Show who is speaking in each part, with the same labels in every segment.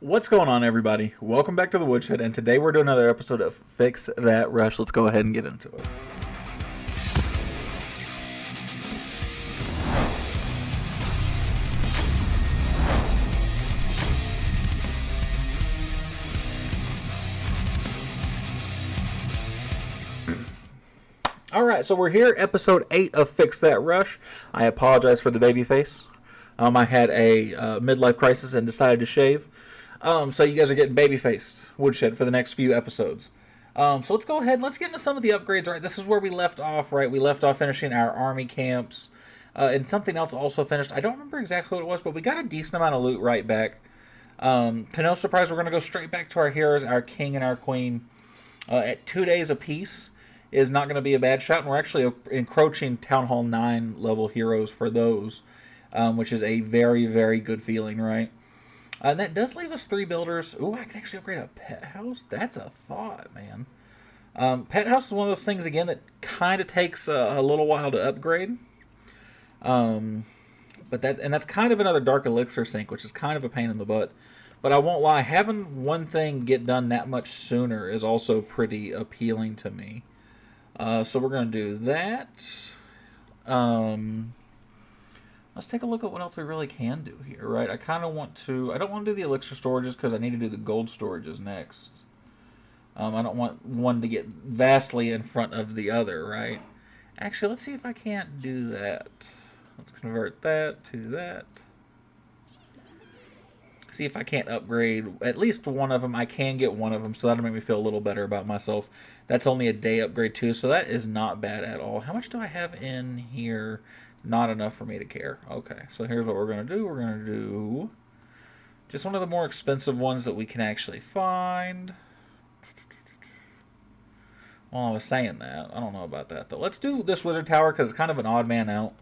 Speaker 1: What's going on, everybody? Welcome back to the Woodshed, and today we're doing another episode of Fix That Rush. Let's go ahead and get into it. Alright, so we're here, episode 8 of Fix That Rush. I apologize for the baby face. I had a midlife crisis and decided to shave. So you guys are getting baby faced Woodshed for the next few episodes. So let's go ahead and let's get into some of the upgrades, right? This is where we left off, right? We left off finishing our army camps. And something else also finished. I don't remember exactly what it was, but we got a decent amount of loot right back. To no surprise, we're going to go straight back to our heroes, our king and our queen, at 2 days apiece. Is not going to be a bad shot, and we're actually encroaching Town Hall 9 level heroes for those, which is a very, very good feeling, right? And that does leave us 3 builders. Ooh, I can actually upgrade a pet house? That's a thought, man. Pet house is one of those things, again, that kind of takes a little while to upgrade. But that's kind of another Dark Elixir sink, which is kind of a pain in the butt. But I won't lie, having one thing get done that much sooner is also pretty appealing to me. So we're going to do that. Let's take a look at what else we really can do here, right? I kind of want to... I don't want to do the elixir storages because I need to do the gold storages next. I don't want one to get vastly in front of the other, right? Actually, let's see if I can't do that. Let's convert that to that. See if I can't upgrade at least one of them. I can get one of them, so that'll make me feel a little better about myself. That's only a day upgrade too, so that is not bad at all. How much do I have in here? Not enough for me to care. Okay, so here's what we're going to do. We're going to do just one of the more expensive ones that we can actually find. Well, I was saying that. I don't know about that, though. Let's do this wizard tower because it's kind of an odd man out.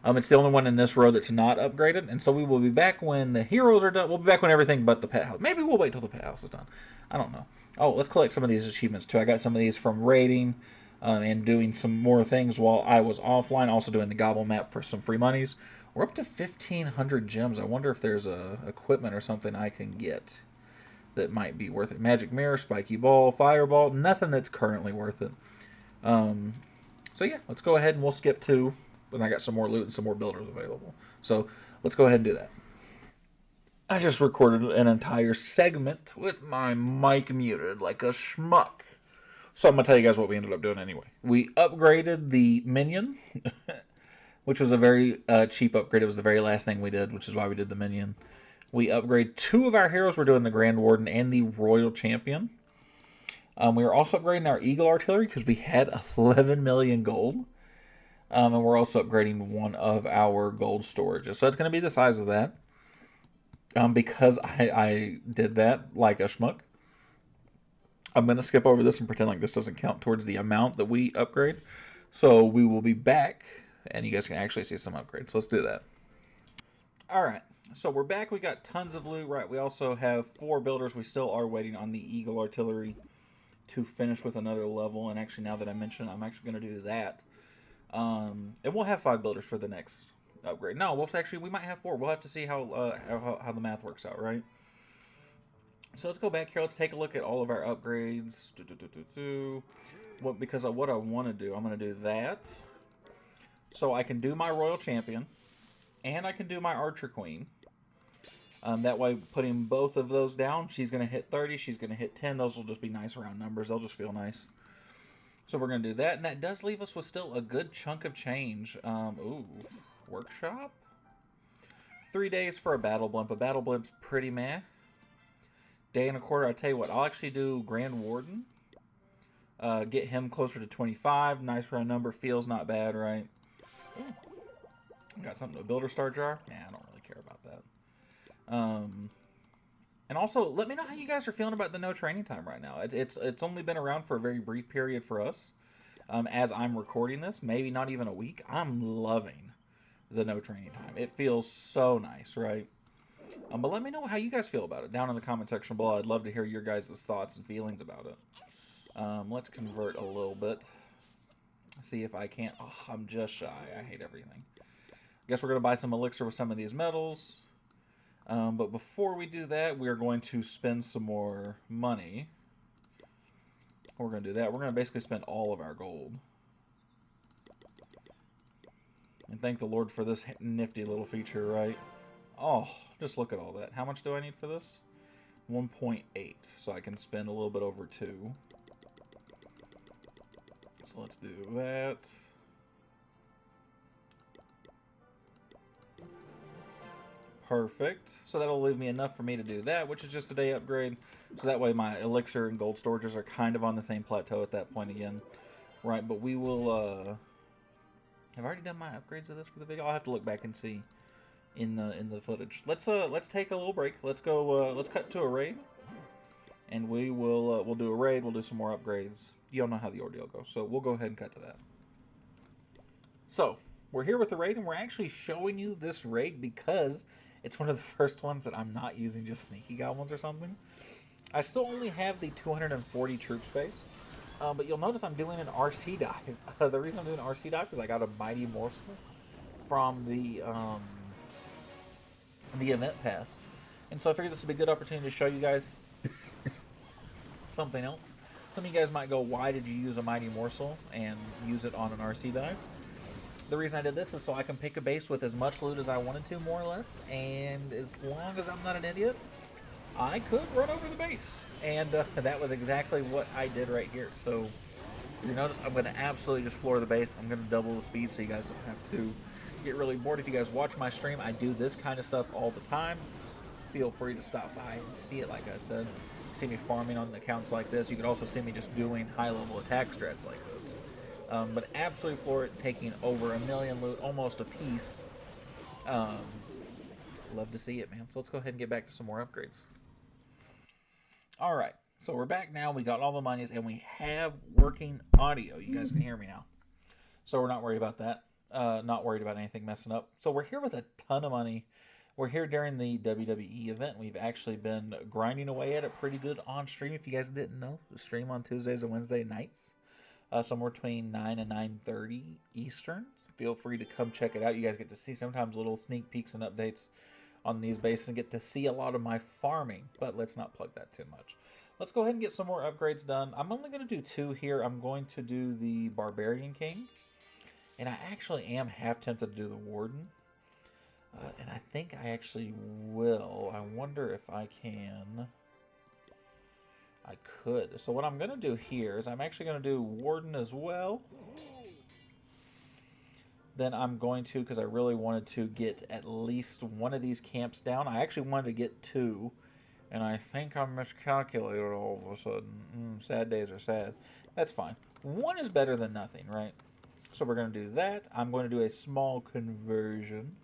Speaker 1: It's the only one in this row that's not upgraded, and so we will be back when the heroes are done. We'll be back when everything but the pet house. Maybe we'll wait till the pet house is done. I don't know. Oh, let's collect some of these achievements, too. I got some of these from raiding and doing some more things while I was offline. Also doing the gobble map for some free monies. We're up to 1,500 gems. I wonder if there's equipment or something I can get that might be worth it. Magic mirror, spiky ball, fireball. Nothing that's currently worth it. So, yeah, let's go ahead and we'll skip to... And I got some more loot and some more builders available. So let's go ahead and do that. I just recorded an entire segment with my mic muted like a schmuck. So I'm going to tell you guys what we ended up doing anyway. We upgraded the minion, which was a very cheap upgrade. It was the very last thing we did, which is why we did the minion. We upgrade 2 of our heroes. We're doing the Grand Warden and the Royal Champion. We were also upgrading our Eagle Artillery because we had 11 million gold. And we're also upgrading one of our gold storages. So it's going to be the size of that. Because I did that like a schmuck. I'm going to skip over this and pretend like this doesn't count towards the amount that we upgrade. So we will be back. And you guys can actually see some upgrades. So let's do that. Alright. So we're back. We got tons of loot. Right. We also have 4 builders. We still are waiting on the Eagle Artillery to finish with another level. And actually, now that I mention it, I'm actually going to do that. And we'll have 5 builders for the next upgrade. No, we might have 4. We'll have to see how the math works out, right? So let's go back here. Let's take a look at all of our upgrades. Because of what I want to do, I'm going to do that. So I can do my Royal Champion, and I can do my Archer Queen. That way, putting both of those down, she's going to hit 30, she's going to hit 10. Those will just be nice round numbers. They'll just feel nice. So we're going to do that, and that does leave us with still a good chunk of change. Workshop? 3 days for a battle blimp. A battle blimp's pretty meh. Day and a quarter, I tell you what, I'll actually do Grand Warden. Get him closer to 25. Nice round number, feels not bad, right? Ooh. Got something to a Builder Star Jar? Nah, I don't really care about that. And also, let me know how you guys are feeling about the no training time right now. It's only been around for a very brief period for us. As I'm recording this, maybe not even a week. I'm loving the no training time. It feels so nice, right? But let me know how you guys feel about it down in the comment section below. I'd love to hear your guys' thoughts and feelings about it. Let's convert a little bit. See if I can't. Oh, I'm just shy. I hate everything. Guess we're going to buy some elixir with some of these metals. But before we do that, we are going to spend some more money. We're going to do that. We're going to basically spend all of our gold. And thank the Lord for this nifty little feature, right? Oh, just look at all that. How much do I need for this? 1.8. So I can spend a little bit over 2. So let's do that. Perfect. So that'll leave me enough for me to do that, which is just a day upgrade. So that way my elixir and gold storages are kind of on the same plateau at that point again. Right, but we will... Have I already done my upgrades of this for the video? I'll have to look back and see in the footage. Let's take a little break. Let's go. Let's cut to a raid, and we will we'll do a raid. We'll do some more upgrades. You all know how the ordeal goes, so we'll go ahead and cut to that. So we're here with the raid, and we're actually showing you this raid because it's one of the first ones that I'm not using just sneaky goblins or something. I still only have the 240 troop space. But you'll notice I'm doing an RC dive. The reason I'm doing an RC dive is I got a mighty morsel from the event pass, and so I figured this would be a good opportunity to show you guys something else. Some of you guys might go, "Why did you use a mighty morsel and use it on an RC dive?" The reason I did this is so I can pick a base with as much loot as I wanted to, more or less, and as long as I'm not an idiot, I could run over the base. And that was exactly what I did right here. So you notice I'm going to absolutely just floor the base. I'm going to double the speed so you guys don't have to get really bored. If you guys watch my stream, I do this kind of stuff all the time. Feel free to stop by and see it, like I said. You see me farming on accounts like this. You could also see me just doing high-level attack strats like this. But absolutely floor it, taking over 1 million loot, almost a piece. Love to see it, man. So let's go ahead and get back to some more upgrades. Alright, so we're back now. We got all the monies, and we have working audio. You guys can hear me now. So we're not worried about that. Not worried about anything messing up. So we're here with a ton of money. We're here during the WWE event. We've actually been grinding away at it pretty good on stream. If you guys didn't know, the stream on Tuesdays and Wednesday nights. Somewhere between 9 and 9:30 Eastern. Feel free to come check it out. You guys get to see sometimes little sneak peeks and updates on these bases and get to see a lot of my farming, but let's not plug that too much. Let's go ahead and get some more upgrades done. I'm only going to do 2 here. I'm going to do the Barbarian King, and I actually am half tempted to do the Warden, and I think I actually will. I wonder if I can. I could. So what I'm going to do here is I'm actually going to do Warden as well. Then I'm going to, because I really wanted to get at least one of these camps down. I actually wanted to get 2, and I think I miscalculated all of a sudden. Sad days are sad. That's fine. 1 is better than nothing, right? So we're going to do that. I'm going to do a small conversion,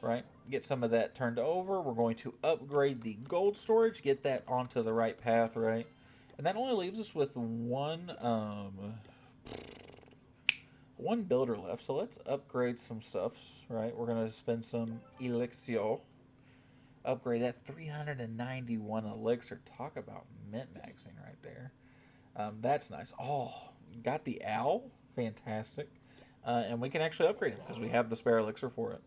Speaker 1: right? Get some of that turned over. We're going to upgrade the gold storage, get that onto the right path, right? And that only leaves us with one builder left, so let's upgrade some stuffs, right? We're going to spend some elixir. Upgrade that 391 elixir. Talk about min-maxing right there. That's nice. Oh, got the owl. Fantastic. And we can actually upgrade it because we have the spare elixir for it.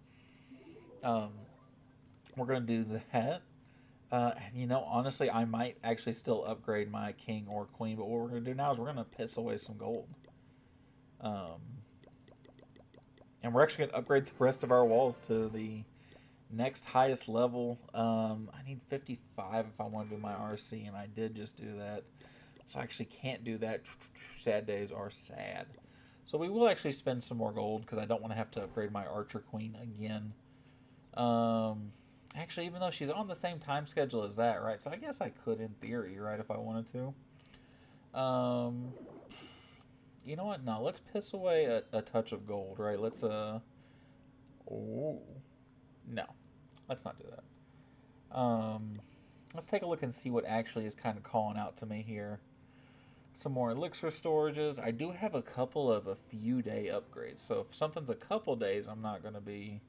Speaker 1: We're going to do that. You know, honestly, I might actually still upgrade my king or queen, but what we're going to do now is we're going to piss away some gold. And we're actually going to upgrade the rest of our walls to the next highest level. I need 55 if I want to do my RC, and I did just do that. So I actually can't do that. Sad days are sad. So we will actually spend some more gold because I don't want to have to upgrade my Archer Queen again. Actually, even though she's on the same time schedule as that, right? So I guess I could, in theory, right, if I wanted to. You know what? No, let's piss away a touch of gold, right? Let's, oh. No. Let's not do that. Let's take a look and see what actually is kind of calling out to me here. Some more elixir storages. I do have a couple of a few day upgrades. So if something's a couple days, I'm not going to be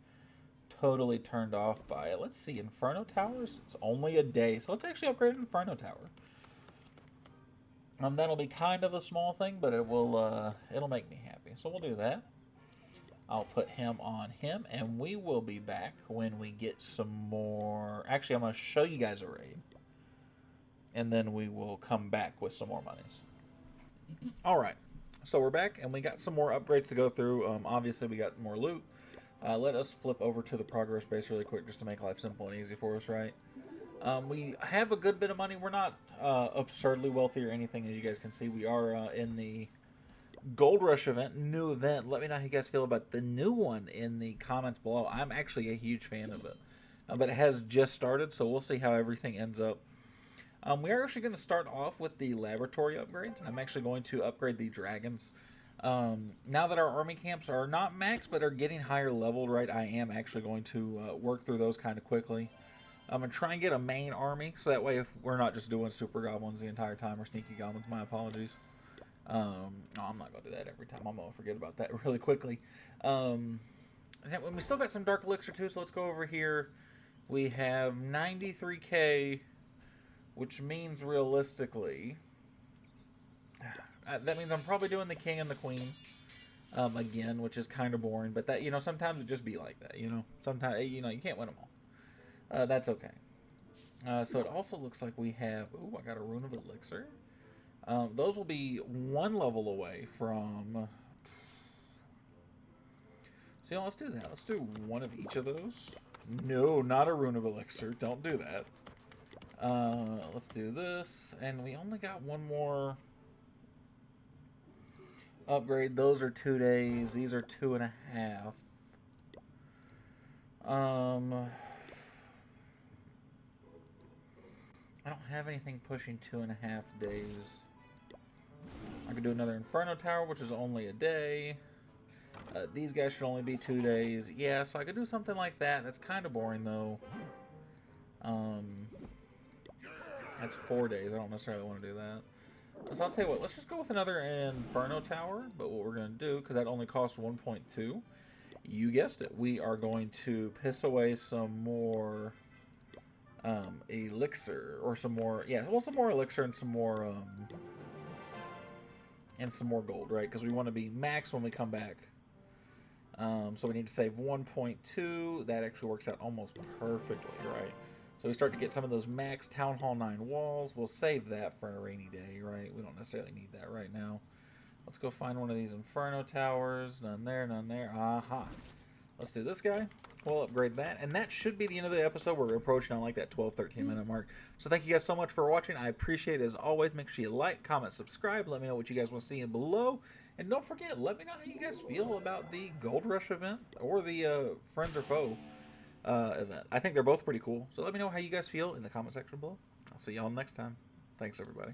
Speaker 1: totally turned off by it. Let's see. Inferno Towers? It's only a day. So let's actually upgrade an Inferno Tower. That'll be kind of a small thing, but it will it'll make me happy. So we'll do that. I'll put him on him, and we will be back when we get some more. Actually, I'm going to show you guys a raid, and then we will come back with some more monies. All right, so we're back, and we got some more upgrades to go through. Obviously, we got more loot. Let us flip over to the progress base really quick, just to make life simple and easy for us, right? We have a good bit of money. We're not absurdly wealthy or anything, as you guys can see. We are in the Gold Rush event, new event. Let me know how you guys feel about the new one in the comments below. I'm actually a huge fan of it. But it has just started, so we'll see how everything ends up. We are actually going to start off with the laboratory upgrades. I'm actually going to upgrade the dragons. Now that our army camps are not max, but are getting higher leveled, right, I am actually going to work through those kind of quickly. I'm going to try and get a main army, so that way if we're not just doing super goblins the entire time, or sneaky goblins, my apologies. No, I'm not going to do that every time. I'm going to forget about that really quickly. We still got some Dark Elixir too, so let's go over here. We have 93k, which means realistically, that means I'm probably doing the King and the Queen again, which is kind of boring. But that, sometimes it just be like that. Sometimes you can't win them all. That's okay. So it also looks like we have. Ooh, I got a Rune of Elixir. Those will be one level away from. So let's do that. Let's do one of each of those. No, not a Rune of Elixir. Don't do that. Let's do this. And we only got one more upgrade. Those are 2 days. These are 2.5. I don't have anything pushing 2.5 days. I could do another Inferno Tower, which is only a day. These guys should only be 2 days. Yeah, so I could do something like that. That's kind of boring, though. That's 4 days. I don't necessarily want to do that. So I'll tell you what. Let's just go with another Inferno Tower. But what we're going to do, because that only costs 1.2, you guessed it. We are going to piss away some more elixir, or some more. Yeah, well, some more elixir and some more gold, right? Because we want to be max when we come back. So we need to save 1.2. That actually works out almost perfectly, right? So we start to get some of those max Town Hall 9 walls. We'll save that for a rainy day, right? We don't necessarily need that right now. Let's go find one of these Inferno Towers. None there, none there. Aha. Let's do this guy. We'll upgrade that. And that should be the end of the episode. We're approaching on like that 12, 13 minute mark. So thank you guys so much for watching. I appreciate it as always. Make sure you like, comment, subscribe. Let me know what you guys want to see in below. And don't forget, let me know how you guys feel about the Gold Rush event or the Friends or Foe event. I think they're both pretty cool. So let me know how you guys feel in the comment section below. I'll see y'all next time. Thanks, everybody.